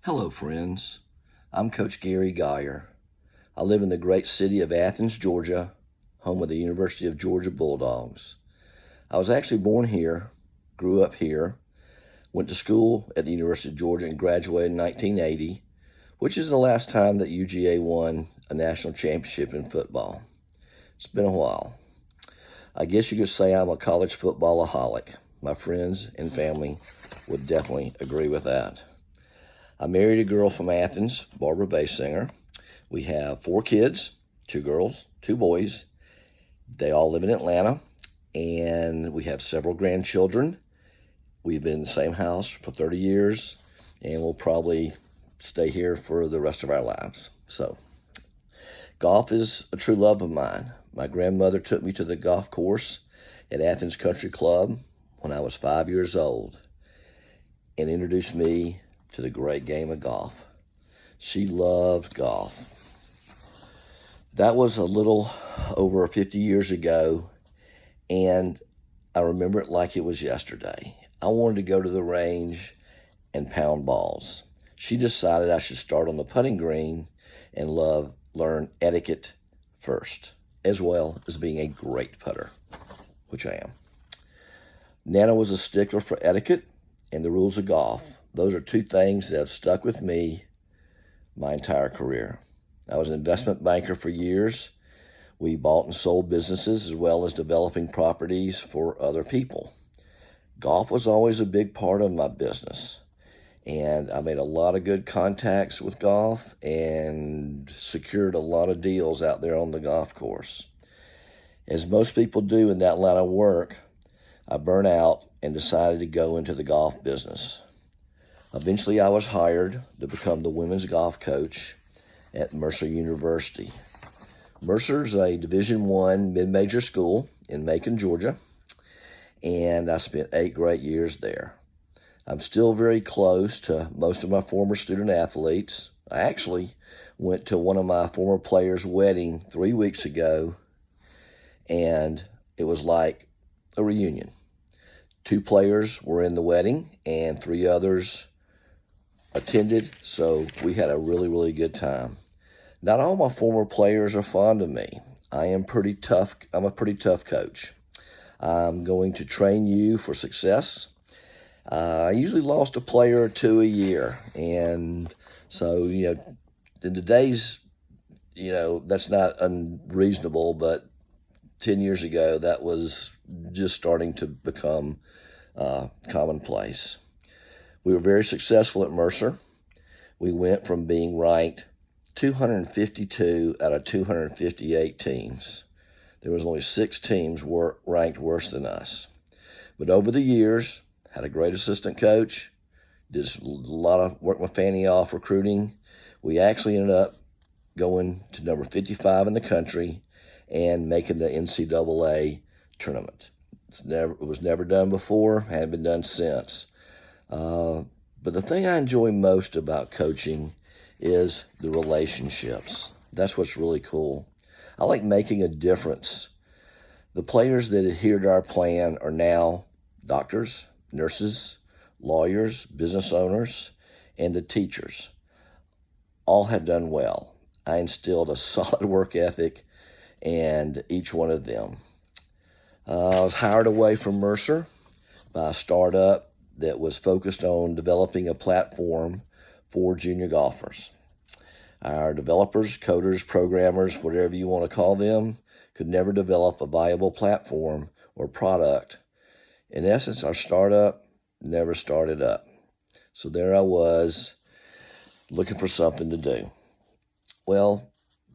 Hello, friends. I'm Coach Gary Geyer. I live in the great city of Athens, Georgia, home of the University of Georgia Bulldogs. I was actually born here, grew up here, went to school at the University of Georgia, and graduated in 1980, which is the last time that UGA won a national championship in football. It's been a while. I guess you could say I'm a college football-aholic. My friends and family would definitely agree with that. I married a girl from Athens, Barbara Basinger. We have 4 kids, 2 girls, 2 boys. They all live in Atlanta, and we have several grandchildren. We've been in the same house for 30 years, and we'll probably stay here for the rest of our lives. So, golf is a true love of mine. My grandmother took me to the golf course at Athens Country Club when I was 5 years old and introduced me to the great game of golf. She loved golf. That was a little over 50 years ago, and I remember it like it was yesterday. I wanted to go to the range and pound balls. She decided I should start on the putting green and learn etiquette first, as well as being a great putter, which I am. Nana was a stickler for etiquette and the rules of golf. Those are 2 things that have stuck with me my entire career. I was an investment banker for years. We bought and sold businesses as well as developing properties for other people. Golf was always a big part of my business, and I made a lot of good contacts with golf and secured a lot of deals out there on the golf course. As most people do in that line of work, I burned out and decided to go into the golf business. Eventually, I was hired to become the women's golf coach at Mercer University. Mercer is a Division I mid-major school in Macon, Georgia, and I spent 8 great years there. I'm still very close to most of my former student athletes. I actually went to one of my former players' wedding 3 weeks ago, and it was like a reunion. 2 players were in the wedding, and 3 others attended, so we had a really, really good time. Not all my former players are fond of me. I'm a pretty tough coach. I'm going to train you for success. I usually lost a player or 2 a year, and so, in today's, that's not unreasonable, but 10 years ago, that was just starting to become commonplace. We were very successful at Mercer. We went from being ranked 252 out of 258 teams. There was only 6 teams ranked worse than us. But over the years, had a great assistant coach, did a lot of work my fanny off recruiting. We actually ended up going to number 55 in the country and making the NCAA tournament. It was never done before, hadn't been done since. But the thing I enjoy most about coaching is the relationships. That's what's really cool. I like making a difference. The players that adhere to our plan are now doctors, nurses, lawyers, business owners, and the teachers. All have done well. I instilled a solid work ethic in each one of them. I was hired away from Mercer by a startup that was focused on developing a platform for junior golfers. Our developers, coders, programmers, whatever you want to call them, could never develop a viable platform or product. In essence, our startup never started up. So there I was, looking for something to do. Well,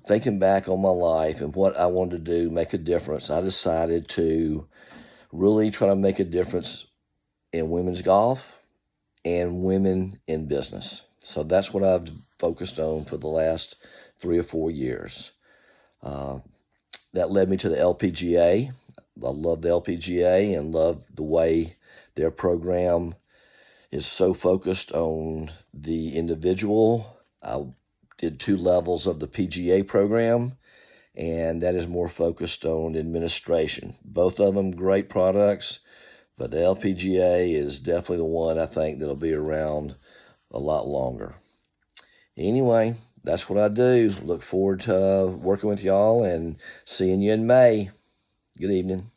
thinking back on my life and what I wanted to do, make a difference, I decided to really try to make a difference in women's golf and women in business. So that's what I've focused on for the last 3 or 4 years. That led me to the LPGA. I love the LPGA and love the way their program is so focused on the individual. I did 2 levels of the PGA program, and that is more focused on administration. Both of them great products, but the LPGA is definitely the one I think that'll be around a lot longer. Anyway, that's what I do. Look forward to working with y'all and seeing you in May. Good evening.